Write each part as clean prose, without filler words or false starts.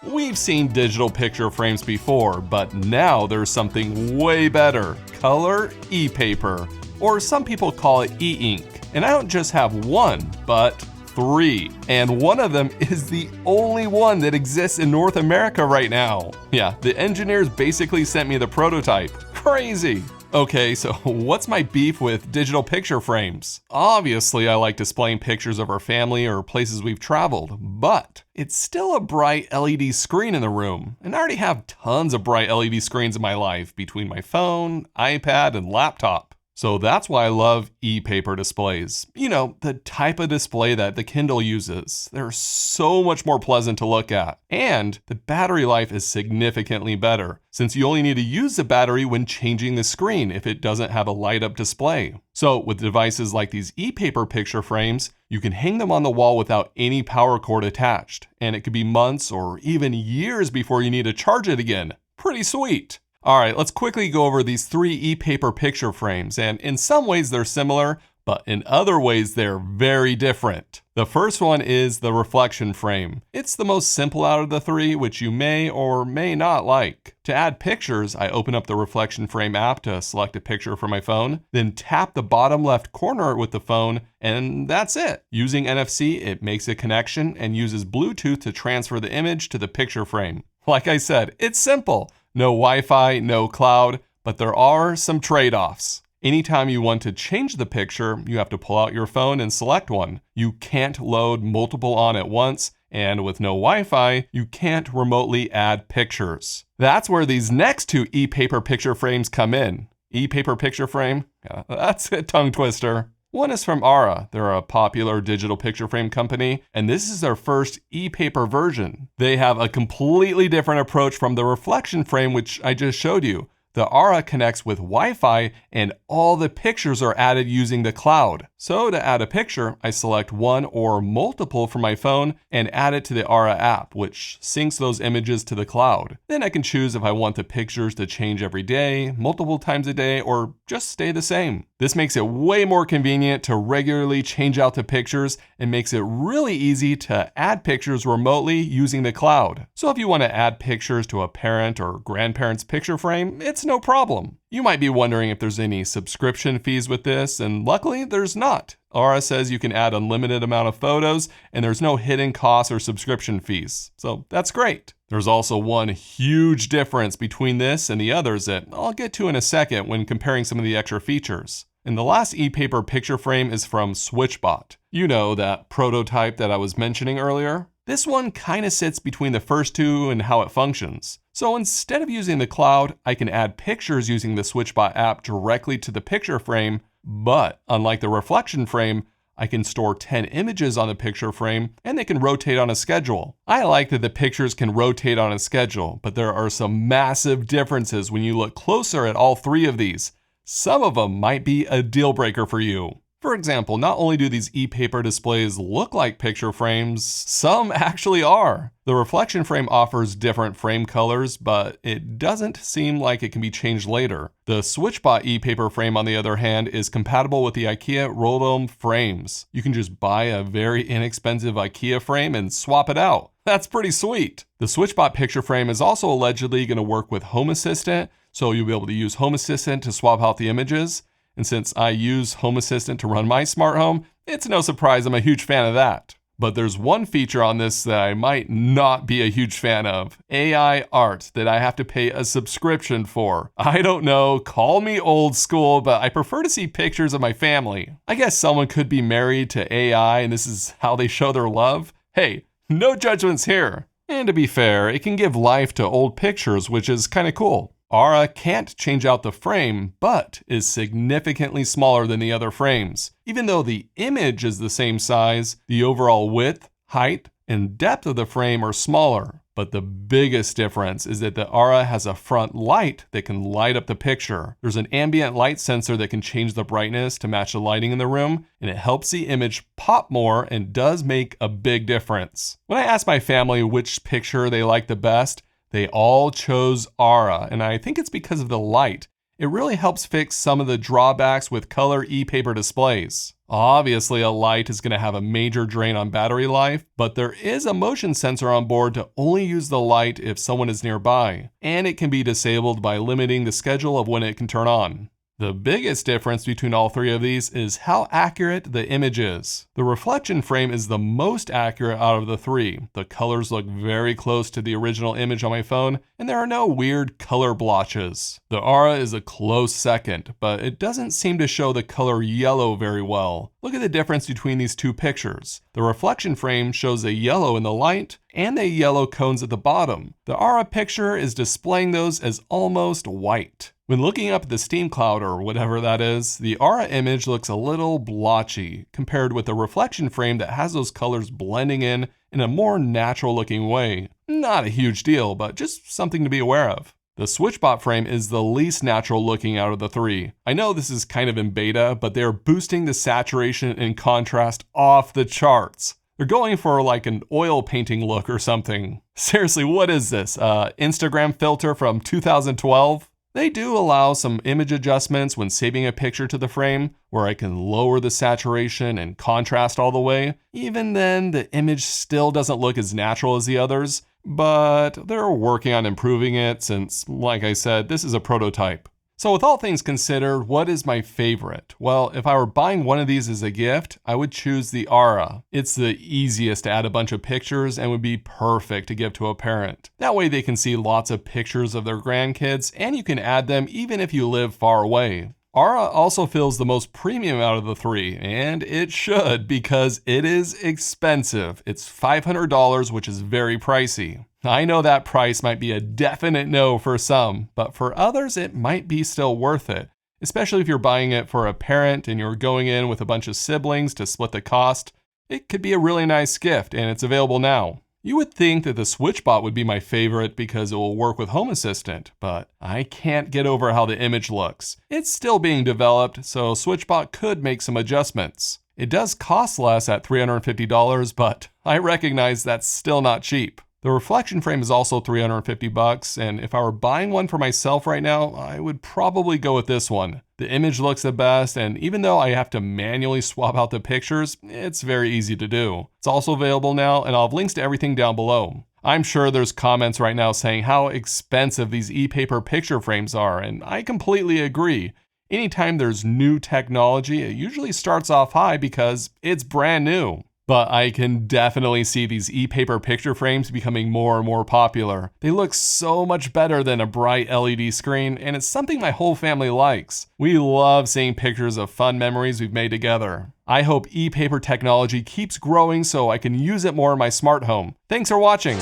We've seen digital picture frames before, but now there's something way better: color e-paper, or some people call it e-ink. And I don't just have one, but 3. And one of them is the only one that exists in North America right now. Yeah, the engineers basically sent me the prototype. Crazy! Okay, so what's my beef with digital picture frames? Obviously, I like displaying pictures of our family or places we've traveled, but it's still a bright LED screen in the room, and I already have tons of bright LED screens in my life between my phone, iPad, and laptop. So that's why I love e-paper displays. You know, the type of display that the Kindle uses. They're so much more pleasant to look at. And the battery life is significantly better, since you only need to use the battery when changing the screen if it doesn't have a light-up display. So with devices like these e-paper picture frames, you can hang them on the wall without any power cord attached, and it could be months or even years before you need to charge it again. Pretty sweet. All right, let's quickly go over these 3 e-paper picture frames, and in some ways they're similar, but in other ways they're very different. The first one is the reflection frame. It's the most simple out of the 3, which you may or may not like. To add pictures, I open up the reflection frame app to select a picture from my phone, then tap the bottom left corner with the phone, and that's it. Using NFC, it makes a connection and uses Bluetooth to transfer the image to the picture frame. Like I said, it's simple. No Wi-Fi, no cloud, but there are some trade-offs. Anytime you want to change the picture, you have to pull out your phone and select one. You can't load multiple on at once, and with no Wi-Fi, you can't remotely add pictures. That's where these next 2 e-paper picture frames come in. E-paper picture frame? Yeah, that's a tongue twister. One is from Aura. They're a popular digital picture frame company, and this is their first e-paper version. They have a completely different approach from the reflection frame, which I just showed you. The Aura connects with Wi-Fi, and all the pictures are added using the cloud. So to add a picture, I select one or multiple from my phone and add it to the Aura app, which syncs those images to the cloud. Then I can choose if I want the pictures to change every day, multiple times a day, or just stay the same. This makes it way more convenient to regularly change out the pictures and makes it really easy to add pictures remotely using the cloud. So if you want to add pictures to a parent or grandparent's picture frame, it's no problem. You might be wondering if there's any subscription fees with this, and luckily there's not. Aura says you can add unlimited amount of photos, and there's no hidden costs or subscription fees. So that's great. There's also one huge difference between this and the others that I'll get to in a second when comparing some of the extra features. And the last e-paper picture frame is from SwitchBot. You know, that prototype that I was mentioning earlier? This one kind of sits between the first 2 and how it functions. So instead of using the cloud, I can add pictures using the SwitchBot app directly to the picture frame, but unlike the reflection frame, I can store 10 images on the picture frame and they can rotate on a schedule. I like that the pictures can rotate on a schedule, but there are some massive differences when you look closer at all 3 of these. Some of them might be a deal breaker for you. For example, not only do these e-paper displays look like picture frames, some actually are. The reflection frame offers different frame colors, but it doesn't seem like it can be changed later. The SwitchBot e-paper frame, on the other hand, is compatible with the IKEA roll-dome frames. You can just buy a very inexpensive IKEA frame and swap it out. That's pretty sweet. The SwitchBot picture frame is also allegedly going to work with Home Assistant, so you'll be able to use Home Assistant to swap out the images. And since I use Home Assistant to run my smart home, it's no surprise I'm a huge fan of that. But there's one feature on this that I might not be a huge fan of: AI art that I have to pay a subscription for. I don't know, call me old school, but I prefer to see pictures of my family. I guess someone could be married to AI and this is how they show their love. Hey, no judgments here. And to be fair, it can give life to old pictures, which is kind of cool. Aura can't change out the frame, but is significantly smaller than the other frames. Even though the image is the same size, the overall width, height, and depth of the frame are smaller. But the biggest difference is that the Aura has a front light that can light up the picture. There's an ambient light sensor that can change the brightness to match the lighting in the room, and it helps the image pop more and does make a big difference. When I asked my family which picture they liked the best, they all chose Aura, and I think it's because of the light. It really helps fix some of the drawbacks with color e-paper displays. Obviously, a light is going to have a major drain on battery life, but there is a motion sensor on board to only use the light if someone is nearby, and it can be disabled by limiting the schedule of when it can turn on. The biggest difference between all three of these is how accurate the image is. The reflection frame is the most accurate out of the three. The colors look very close to the original image on my phone, and there are no weird color blotches. The Aura is a close second, but it doesn't seem to show the color yellow very well. Look at the difference between these two pictures. The reflection frame shows a yellow in the light and the yellow cones at the bottom. The Aura picture is displaying those as almost white. When looking up at the steam cloud or whatever that is, the Aura image looks a little blotchy compared with the reflection frame that has those colors blending in a more natural looking way. Not a huge deal, but just something to be aware of. The SwitchBot frame is the least natural looking out of the three. I know this is kind of in beta, but they're boosting the saturation and contrast off the charts. They're going for like an oil painting look or something. Seriously, what is this? Instagram filter from 2012? They do allow some image adjustments when saving a picture to the frame, where I can lower the saturation and contrast all the way. Even then, the image still doesn't look as natural as the others, but they're working on improving it since, like I said, this is a prototype. So with all things considered, what is my favorite? Well, if I were buying one of these as a gift, I would choose the Aura. It's the easiest to add a bunch of pictures and would be perfect to give to a parent. That way they can see lots of pictures of their grandkids, and you can add them even if you live far away. Aura also feels the most premium out of the three, and it should because it is expensive. It's $500, which is very pricey. I know that price might be a definite no for some, but for others it might be still worth it, especially if you're buying it for a parent and you're going in with a bunch of siblings to split the cost. It could be a really nice gift, and it's available now. You would think that the SwitchBot would be my favorite because it will work with Home Assistant, but I can't get over how the image looks. It's still being developed, so SwitchBot could make some adjustments. It does cost less at $350, but I recognize that's still not cheap. The reflection frame is also $350, and if I were buying one for myself right now, I would probably go with this one. The image looks the best, and even though I have to manually swap out the pictures, it's very easy to do. It's also available now, and I'll have links to everything down below. I'm sure there's comments right now saying how expensive these e-paper picture frames are, and I completely agree. Anytime there's new technology, it usually starts off high because it's brand new. But I can definitely see these e-paper picture frames becoming more and more popular. They look so much better than a bright LED screen, and it's something my whole family likes. We love seeing pictures of fun memories we've made together. I hope e-paper technology keeps growing so I can use it more in my smart home. Thanks for watching.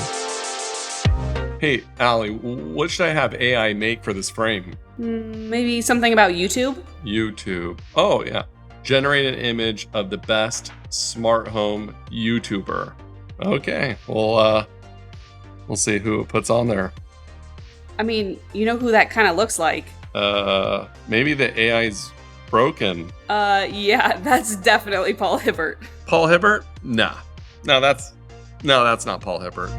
Hey, Allie, what should I have AI make for this frame? Maybe something about YouTube? YouTube. Oh, yeah. Generate an image of the best smart home YouTuber. Okay, well, we'll see who it puts on there. I mean, you know who that kind of looks like. Maybe the AI's broken. Yeah, that's definitely Paul Hibbert. Paul Hibbert? Nah. No, that's not Paul Hibbert.